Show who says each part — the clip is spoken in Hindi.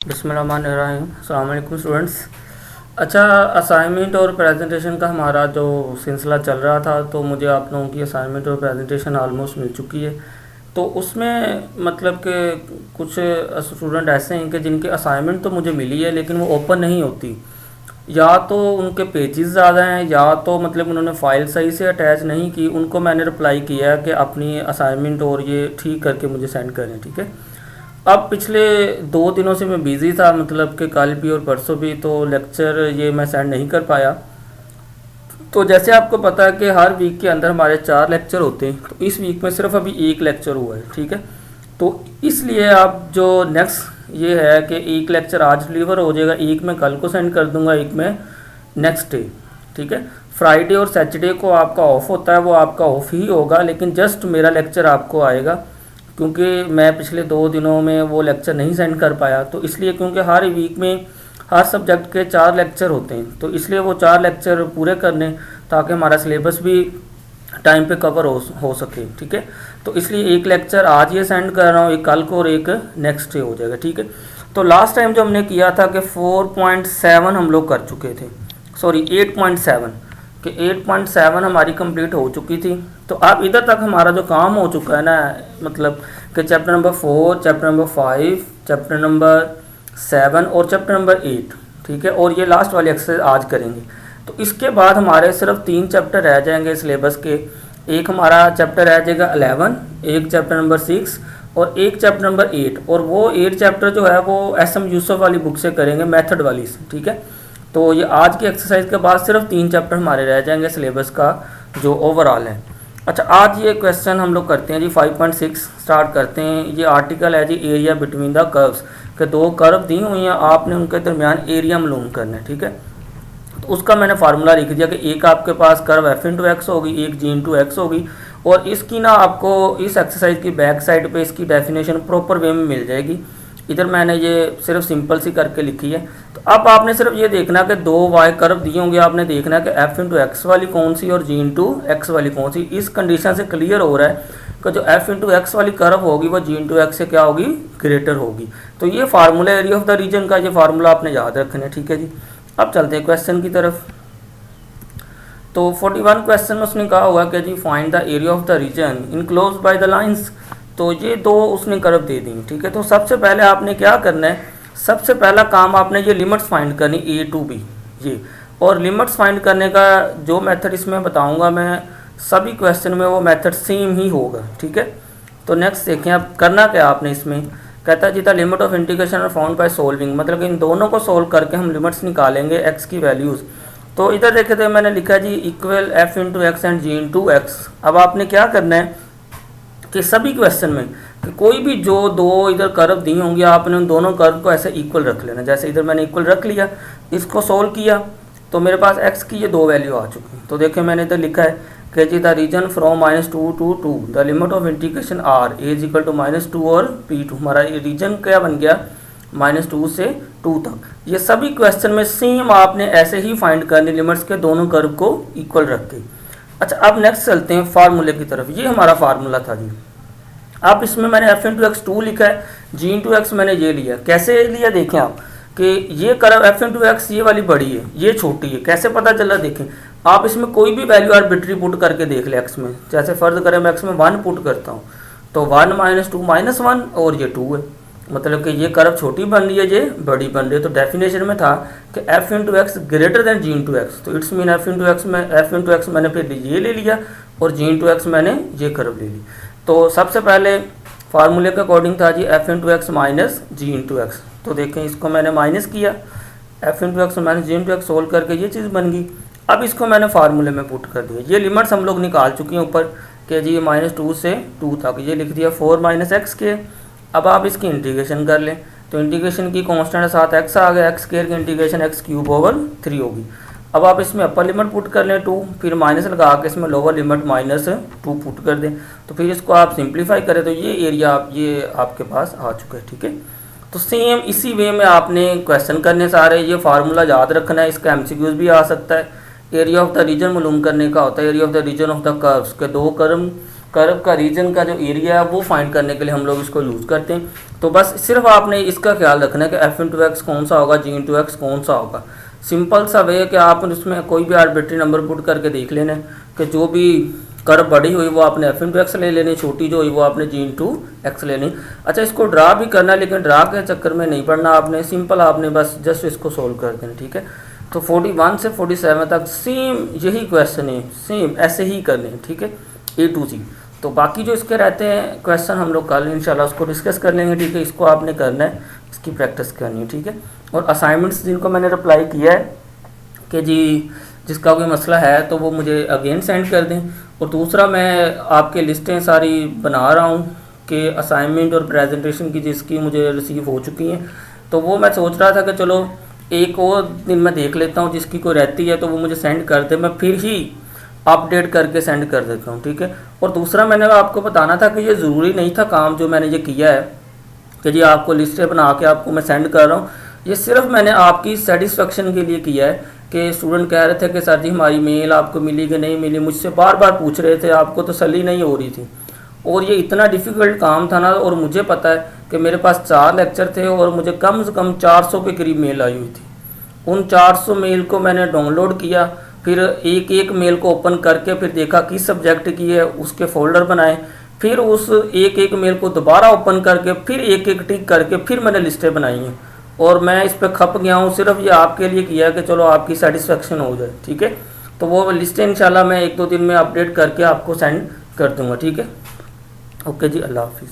Speaker 1: बिस्मिल्लाहिर्रहमानिर्रहीम। अस्सलाम वालेकुम स्टूडेंट्स। अच्छा, असाइनमेंट और प्रेजेंटेशन का हमारा जो सिलसिला चल रहा था, तो मुझे आप लोगों की असाइनमेंट और प्रेजेंटेशन ऑलमोस्ट मिल चुकी है। तो उसमें मतलब कि कुछ स्टूडेंट ऐसे हैं कि जिनकी असाइनमेंट तो मुझे मिली है लेकिन वो ओपन नहीं होती। या तो उनके पेजेस ज़्यादा हैं, या तो मतलब उन्होंने फ़ाइल सही से अटैच नहीं की। उनको मैंने रिप्लाई किया है कि अपनी असाइनमेंट और ये ठीक करके मुझे सेंड करें, ठीक है। अब पिछले 2 दिनों से मैं बिज़ी था, मतलब कि कल भी और परसों भी, तो लेक्चर ये मैं सेंड नहीं कर पाया। तो जैसे आपको पता है कि हर वीक के अंदर हमारे 4 लेक्चर होते हैं, तो इस वीक में सिर्फ अभी 1 लेक्चर हुआ है, ठीक है। तो इसलिए आप जो नेक्स्ट ये है कि 1 लेक्चर आज डिलीवर हो जाएगा, 1 मैं कल को सेंड कर दूंगा, 1 मैं नेक्स्ट डे, ठीक है। फ्राइडे और सैटरडे को आपका ऑफ होता है, वो आपका ऑफ ही होगा, लेकिन जस्ट मेरा लेक्चर आपको आएगा, क्योंकि मैं पिछले 2 दिनों में वो लेक्चर नहीं सेंड कर पाया। तो इसलिए क्योंकि हर वीक में हर सब्जेक्ट के 4 लेक्चर होते हैं, तो इसलिए वो 4 लेक्चर पूरे करने, ताकि हमारा सिलेबस भी टाइम पे कवर हो सके, ठीक है। तो इसलिए 1 लेक्चर आज ये सेंड कर रहा हूँ, 1 कल को और 1 नेक्स्ट डे हो जाएगा, ठीक है। तो लास्ट टाइम जो हमने किया था कि 4.7 हम लोग कर चुके थे, सॉरी 8.7, कि 8.7 हमारी कंप्लीट हो चुकी थी। तो अब इधर तक हमारा जो काम हो चुका है ना, मतलब कि chapter number 4, chapter number 5, chapter number 7 और चैप्टर नंबर 8, ठीक है। और ये लास्ट वाली एक्सरसाइज आज करेंगे। तो इसके बाद हमारे सिर्फ 3 चैप्टर रह जाएंगे सिलेबस के। एक हमारा चैप्टर रह जाएगा 11, एक चैप्टर नंबर 6 और एक चैप्टर नंबर 8। और वो 8 चैप्टर जो है वो SM यूसुफ वाली बुक से करेंगे, मेथड वाली से, ठीक है। तो ये आज की एक्सरसाइज के बाद सिर्फ 3 चैप्टर हमारे रह जाएंगे सिलेबस का जो ओवरऑल है। अच्छा, आज ये क्वेश्चन हम लोग करते हैं जी। 5.6 स्टार्ट करते हैं। ये आर्टिकल है जी, एरिया बिटवीन द कर्व्स, के 2 कर्व दी हुई हैं, आपने उनके दरमियान एरिया मालूम करना है, ठीक है। तो उसका मैंने फार्मूला लिख दिया कि एक आपके पास कर्व f इंटू एक्स होगी, एक g इंटू एक्स होगी। और इसकी ना आपको इस एक्सरसाइज की बैक साइड पे इसकी डेफिनेशन प्रॉपर वे में मिल जाएगी। इधर मैंने ये सिर्फ सिंपल सी करके लिखी है। तो अब आपने सिर्फ ये देखना कि 2 y कर्व दिए होंगे, आपने देखना कि f इंटू एक्स वाली कौन सी और g इंटू एक्स वाली कौन सी। इस कंडीशन से क्लियर हो रहा है कि जो f इंटू एक्स वाली कर्व होगी वो g इंटू एक्स से क्या होगी, ग्रेटर होगी। तो ये formula area of the region का, ये फार्मूला आपने याद रखना है, ठीक है जी। अब चलते हैं क्वेश्चन की तरफ। तो 41 क्वेश्चन में उसने कहा हुआ कि जी find the area of the region enclose by the lines. तो ये 2 उसने कर्व दे दी, ठीक है। तो सबसे पहले आपने क्या करना है, सबसे पहला काम आपने ये लिमिट्स फाइंड करनी, A टू B ये। और लिमिट्स फाइंड करने का जो मेथड इसमें बताऊंगा मैं, सभी क्वेश्चन में वो मेथड सेम ही होगा, ठीक है। तो नेक्स्ट देखें अब करना क्या आपने इसमें। कहता है जी the limit of integration are found by solving, मतलब कि इन दोनों को सोल्व करके हम लिमिट्स निकालेंगे x की वैल्यूज़। तो इधर देखे थे मैंने लिखा जी equal f into x and g into x. अब आपने क्या करना है कि सभी क्वेश्चन में कि कोई भी जो 2 इधर कर्व दी होंगी, आपने उन दोनों कर्व को ऐसे इक्वल रख लेना। जैसे इधर मैंने इक्वल रख लिया, इसको सोल्व किया तो मेरे पास x की ये 2 वैल्यू आ चुकी। तो देखिए मैंने इधर लिखा है कि जी the region from -2 to 2 the limit of integration r is equal to -2 और p2। हमारा ये रीजन क्या बन गया, -2 से 2 तक। ये सभी क्वेश्चन में सेम आपने ऐसे ही फाइंड करनी, लिमिट्स के दोनों कर्व को इक्वल रख के। अच्छा, अब नेक्स्ट चलते हैं फार्मूले की तरफ। ये हमारा फार्मूला था जी। अब इसमें मैंने f इंटू एक्स 2 लिखा है, g इंटू एक्स मैंने ये लिया। कैसे लिया देखें आप कि ये कर्व f इंटू एक्स ये वाली बड़ी है, ये छोटी है। कैसे पता चला देखें, आप इसमें कोई भी वैल्यू आर्बिट्री पुट करके देख ले x में। जैसे फर्ज करें मैं x में 1 पुट करता हूँ, तो 1 - 2 -1 और ये 2 है, मतलब कि ये कर्व छोटी बन रही है, ये बड़ी बन रही है। तो डेफिनेशन में था कि f into x greater than g into x. तो it's mean f into x मैंने फिर ये ले लिया और g इंटू एक्स मैंने ये कर्व ले ली। तो सबसे पहले फार्मूले के अकॉर्डिंग था जी f into x minus g into x. तो देखें इसको मैंने माइनस किया, f into x minus g into x solve करके ये चीज़ बन गई। अब इसको मैंने फार्मूले में पुट कर दिया। ये लिमिट्स हम लोग निकाल चुके हैं ऊपर कि जी -2 से 2 तक, ये लिख दिया 4 - x के। अब आप इसकी इंटीग्रेशन कर लें, तो इंटीग्रेशन की कांस्टेंट साथ x आ गया, x स्क्वायर की इंटीग्रेशन x³ / 3 होगी। अब आप इसमें अपर लिमिट पुट कर लें 2, फिर माइनस लगा के इसमें लोअर लिमिट -2 पुट कर दें। तो फिर इसको आप सिंप्लीफाई करें तो ये एरिया ये आपके पास आ चुका है, ठीक है। तो सेम इसी वे में आपने क्वेश्चन करने सारे। ये फार्मूला याद रखना है, इसका MCQs भी आ सकता है। एरिया ऑफ द रीजन मालूम करने का होता है, area of the region of the curves के 2 कर्व कर्व का रीजन का जो एरिया है वो फाइंड करने के लिए हम लोग इसको यूज़ करते हैं। तो बस सिर्फ आपने इसका ख्याल रखना है कि एफ इंटू एक्स कौन सा होगा, जी इंटू एक्स कौन सा होगा। सिंपल सा वे है कि आप उसमें कोई भी आर्बिट्री नंबर पुट करके देख लेना कि जो भी कर्व बड़ी हुई वो आपने एफ इंटू एक्स ले लेनी, छोटी जो हुई वो आपने जी इंटू एक्स लेनी। अच्छा, इसको ड्रा भी करना है, लेकिन ड्रा के चक्कर में नहीं पड़ना आपने, सिंपल आपने बस जस्ट इसको सोल्व कर देना, ठीक है। तो 41 से 47 तक सेम यही क्वेश्चन है, सेम ऐसे ही करने हैं, ठीक है, ए टू जी। तो बाकी जो इसके रहते हैं क्वेश्चन हम लोग कल इंशाल्लाह उसको डिस्कस कर लेंगे, ठीक है। इसको आपने करना है, इसकी प्रैक्टिस करनी है, ठीक है। और असाइनमेंट्स जिनको मैंने रिप्लाई किया है कि जी जिसका कोई मसला है तो वो मुझे अगेन सेंड कर दें। और दूसरा, मैं आपके लिस्टें सारी बना रहा हूँ कि असाइनमेंट और प्रेजेंटेशन की जिसकी मुझे रिसीव हो चुकी हैं, तो वो मैं सोच रहा था कि चलो एक और दिन मैं देख लेता हूँ, जिसकी कोई रहती है तो वो मुझे सेंड कर दे, मैं फिर ही अपडेट करके सेंड कर देता हूँ, ठीक है। और दूसरा, मैंने आपको बताना था कि ये ज़रूरी नहीं था काम जो मैंने ये किया है कि जी आपको लिस्टें बना के आपको मैं सेंड कर रहा हूँ। ये सिर्फ मैंने आपकी सेटिस्फेक्शन के लिए किया है कि स्टूडेंट कह रहे थे कि सर जी हमारी मेल आपको मिली कि नहीं मिली, मुझसे बार बार पूछ रहे थे, आपको तसल्ली नहीं हो रही थी। और ये इतना डिफ़िकल्ट काम था ना, और मुझे पता है कि मेरे पास 4 लेक्चर थे और मुझे कम से कम 400 के करीब मेल आई हुई थी। उन 400 मेल को मैंने डाउनलोड किया, फिर एक एक मेल को ओपन करके फिर देखा किस सब्जेक्ट की है, उसके फ़ोल्डर बनाए, फिर उस एक एक मेल को दोबारा ओपन करके फिर एक एक टिक करके फिर मैंने लिस्टें बनाई हैं। और मैं इस पर खप गया हूँ, सिर्फ ये आपके लिए किया है कि चलो आपकी सेटिस्फेक्शन हो जाए, ठीक है। तो वो लिस्टें इंशाल्लाह मैं 1-2 दिन में अपडेट करके आपको सेंड कर दूँगा, ठीक है। ओके जी, अल्लाह हाफिज़।